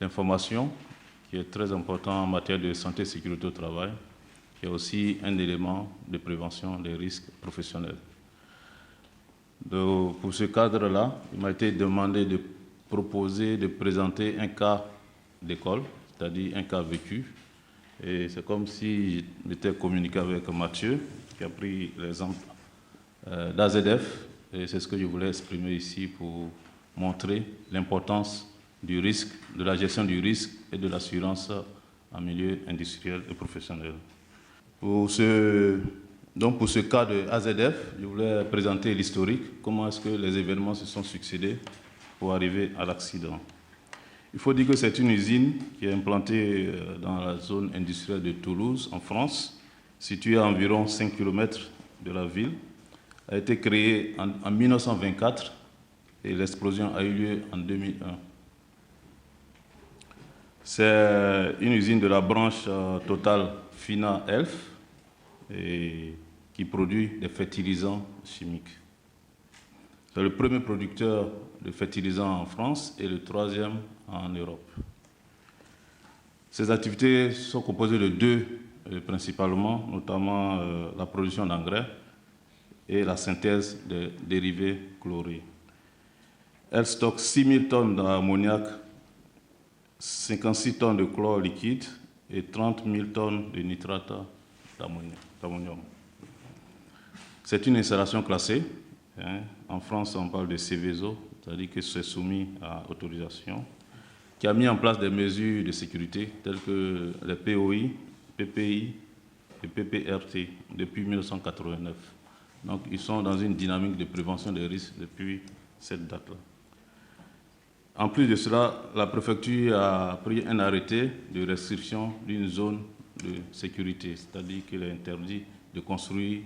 l'information, qui est très important en matière de santé et sécurité au travail, qui est aussi un élément de prévention des risques professionnels. Donc, pour ce cadre-là, il m'a été demandé de proposer, de présenter un cas d'école, c'est-à-dire un cas vécu. Et c'est comme si je m'étais communiqué avec Mathieu, qui a pris l'exemple d'AZF. Et c'est ce que je voulais exprimer ici pour montrer l'importance du risque, de la gestion du risque et de l'assurance en milieu industriel et professionnel. Pour ce cas de AZF, je voulais présenter l'historique, comment est-ce que les événements se sont succédés pour arriver à l'accident. Il faut dire que c'est une usine qui est implantée dans la zone industrielle de Toulouse, en France, située à environ 5 km de la ville. Elle a été créée en 1924 et l'explosion a eu lieu en 2001. C'est une usine de la branche Total Fina Elf et qui produit des fertilisants chimiques. C'est le premier producteur de fertilisants en France et le troisième en Europe. Ces activités sont composées de deux principalement, notamment la production d'engrais et la synthèse de dérivés chlorés. Elle stocke 6 000 tonnes d'ammoniac, 56 tonnes de chlore liquide et 30 000 tonnes de nitrate d'ammonium. C'est une installation classée. En France, on parle de Seveso, c'est-à-dire que c'est soumis à autorisation, qui a mis en place des mesures de sécurité telles que les POI, PPI et PPRT depuis 1989. Donc, ils sont dans une dynamique de prévention des risques depuis cette date-là. En plus de cela, la préfecture a pris un arrêté de restriction d'une zone de sécurité, c'est-à-dire qu'il est interdit de construire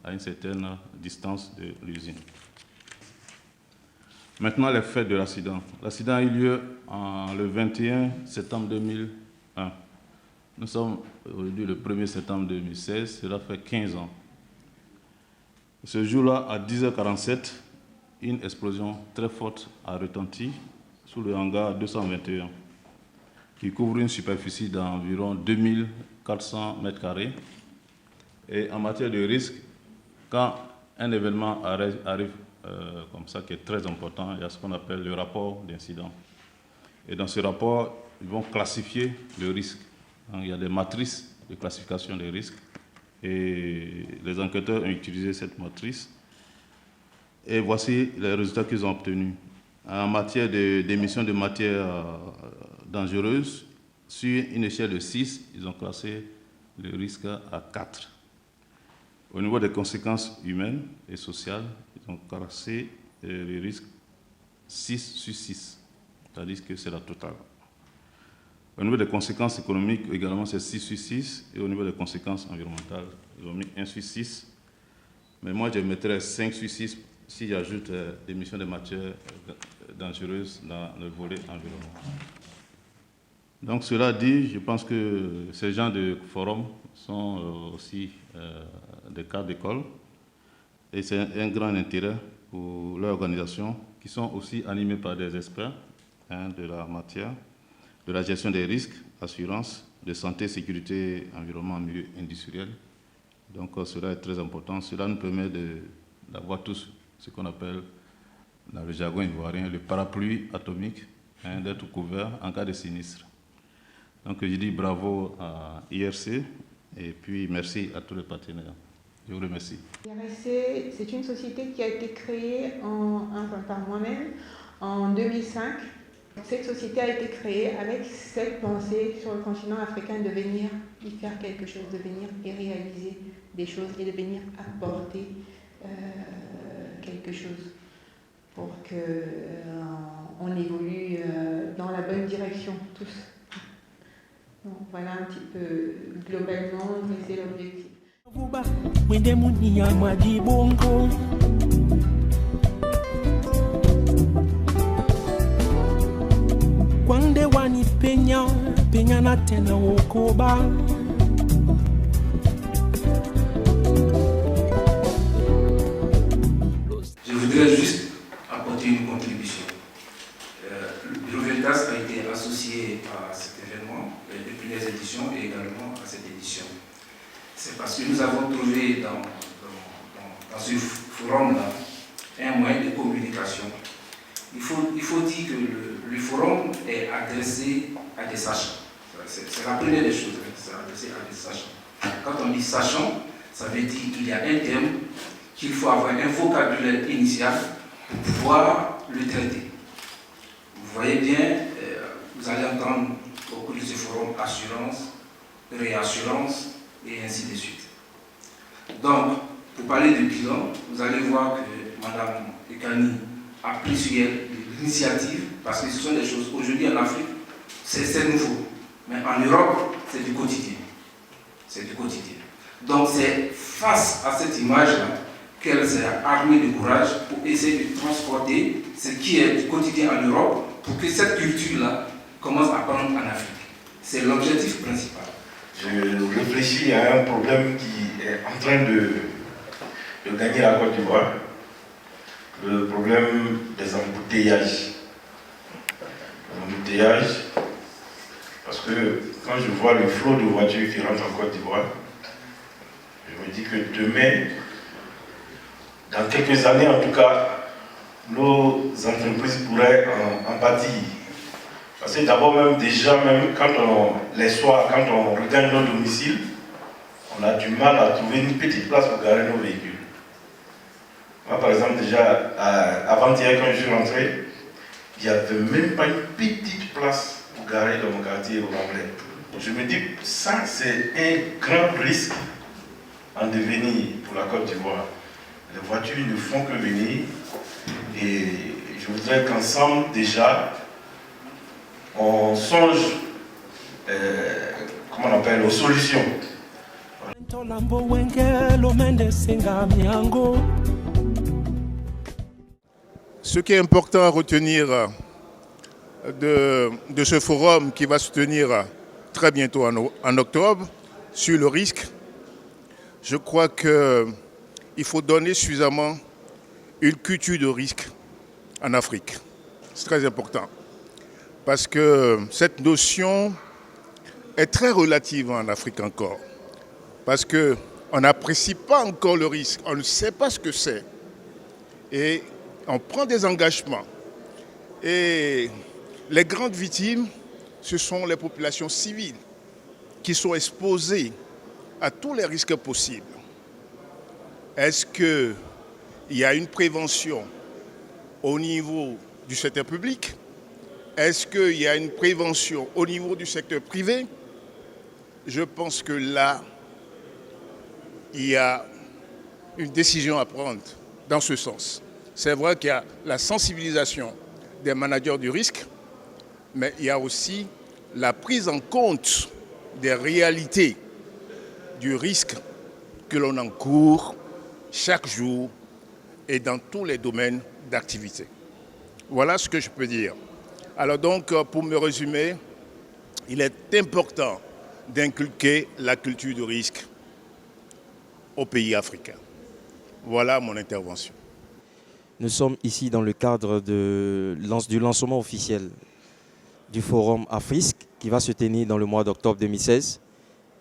à une certaine distance de l'usine. Maintenant, les faits de l'accident. L'accident a eu lieu le 21 septembre 2001. Nous sommes aujourd'hui le 1er septembre 2016, cela fait 15 ans. Ce jour-là, à 10h47, une explosion très forte a retenti sous le hangar 221, qui couvre une superficie d'environ 2400 m². Et en matière de risque, quand un événement arrive comme ça, qui est très important, il y a ce qu'on appelle le rapport d'incident. Et dans ce rapport, ils vont classifier le risque. Donc, il y a des matrices de classification des risques. Et les enquêteurs ont utilisé cette matrice. Et voici les résultats qu'ils ont obtenus. En matière d'émissions de matières dangereuses, sur une échelle de 6, ils ont classé le risque à 4. Au niveau des conséquences humaines et sociales, ils ont classé le risque 6 sur 6, c'est-à-dire que c'est la totale. Au niveau des conséquences économiques, également, c'est 6 sur 6. Et au niveau des conséquences environnementales, ils ont mis 1 sur 6. Mais moi, je mettrais 5 sur 6 si j'ajoute l'émission de matières dangereuses dans le volet environnement. Donc, cela dit, je pense que ces genres de forums sont aussi des cas d'école. Et c'est un grand intérêt pour leur organisation, qui sont aussi animés par des experts de la matière, de la gestion des risques, assurance, de santé, sécurité, environnement, milieu industriel. Donc cela est très important. Cela nous permet d'avoir tous ce qu'on appelle, dans le jargon ivoirien, le parapluie atomique, d'être couvert en cas de sinistre. Donc je dis bravo à IRC et puis merci à tous les partenaires. Je vous remercie. IRC, c'est une société qui a été créée par moi-même en 2005. Cette société a été créée avec cette pensée sur le continent africain de venir y faire quelque chose, de venir y réaliser des choses et de venir apporter quelque chose pour qu'on évolue dans la bonne direction tous. Donc, voilà un petit peu globalement, c'est l'objectif. Kwande wani penya na tena wokoba. Je voudrais juste apporter une contribution. Le Bureau Veritas a été associé à cet événement, les premières éditions et également à cette édition. C'est parce que nous avons trouvé dans ce forum-là un moyen de communication. Il faut dire que le forum est adressé à des sachants. C'est la première des choses, c'est adressé à des sachants. Quand on dit sachant, ça veut dire qu'il y a un thème, qu'il faut avoir un vocabulaire initial pour pouvoir le traiter. Vous voyez bien, vous allez entendre au cours de ce forum assurance, réassurance et ainsi de suite. Donc, pour parler de bilan, vous allez voir que Mme Ekani a pris sur elle l'initiative, parce que ce sont des choses, aujourd'hui en Afrique, c'est nouveau. Mais en Europe, c'est du quotidien. C'est du quotidien. Donc c'est face à cette image-là qu'elle s'est armée de courage pour essayer de transporter ce qui est du quotidien en Europe pour que cette culture-là commence à prendre en Afrique. C'est l'objectif principal. Je réfléchis à un problème qui est en train de gagner la Côte d'Ivoire, le problème des embouteillages. Les embouteillages, parce que quand je vois le flot de voitures qui rentrent en Côte d'Ivoire, je me dis que demain, dans quelques années en tout cas, nos entreprises pourraient en pâtir. Parce que d'abord même déjà, même les soirs, quand on regagne nos domiciles, on a du mal à trouver une petite place pour garer nos véhicules. Moi par exemple déjà, avant-hier quand je suis rentré, il n'y avait même pas une petite place pour garer dans mon quartier au Ramblais. Je me dis que ça c'est un grand risque en devenir pour la Côte d'Ivoire. Les voitures ne font que venir et je voudrais qu'ensemble déjà on songe comment on appelle, aux solutions. Ce qui est important à retenir de ce forum qui va se tenir très bientôt en octobre sur le risque, je crois qu'il faut donner suffisamment une culture de risque en Afrique. C'est très important. Parce que cette notion est très relative en Afrique encore. Parce qu'on n'apprécie pas encore le risque, on ne sait pas ce que c'est. Et on prend des engagements. Et les grandes victimes, ce sont les populations civiles qui sont exposées à tous les risques possibles. Est-ce qu'il y a une prévention au niveau du secteur public ? Est-ce qu'il y a une prévention au niveau du secteur privé? Je pense que là, il y a une décision à prendre dans ce sens. C'est vrai qu'il y a la sensibilisation des managers du risque, mais il y a aussi la prise en compte des réalités du risque que l'on encourt chaque jour et dans tous les domaines d'activité. Voilà ce que je peux dire. Alors donc, pour me résumer, il est important d'inculquer la culture du risque aux pays africains. Voilà mon intervention. Nous sommes ici dans le cadre du lancement officiel du forum Afrique qui va se tenir dans le mois d'octobre 2016.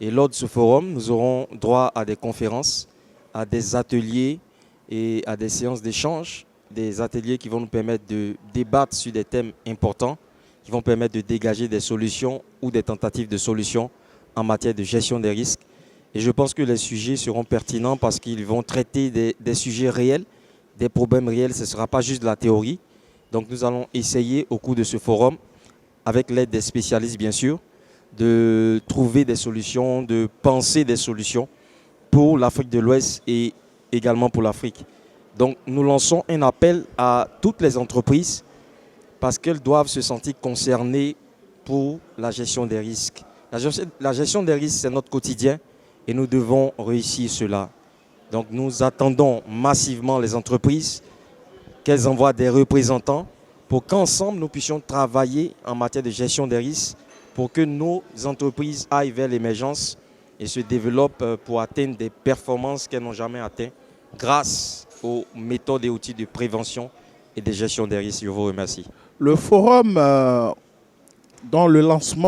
Et lors de ce forum, nous aurons droit à des conférences, à des ateliers et à des séances d'échange, des ateliers qui vont nous permettre de débattre sur des thèmes importants, qui vont permettre de dégager des solutions ou des tentatives de solutions en matière de gestion des risques. Et je pense que les sujets seront pertinents parce qu'ils vont traiter des sujets réels, des problèmes réels. Ce ne sera pas juste de la théorie. Donc nous allons essayer au cours de ce forum, avec l'aide des spécialistes bien sûr, de trouver des solutions, de penser des solutions pour l'Afrique de l'Ouest et également pour l'Afrique. Donc nous lançons un appel à toutes les entreprises parce qu'elles doivent se sentir concernées pour la gestion des risques. La gestion des risques, c'est notre quotidien et nous devons réussir cela. Donc nous attendons massivement les entreprises, qu'elles envoient des représentants pour qu'ensemble nous puissions travailler en matière de gestion des risques pour que nos entreprises aillent vers l'émergence et se développent pour atteindre des performances qu'elles n'ont jamais atteintes grâce aux méthodes et outils de prévention et de gestion des risques. Je vous remercie. Le forum dans le lancement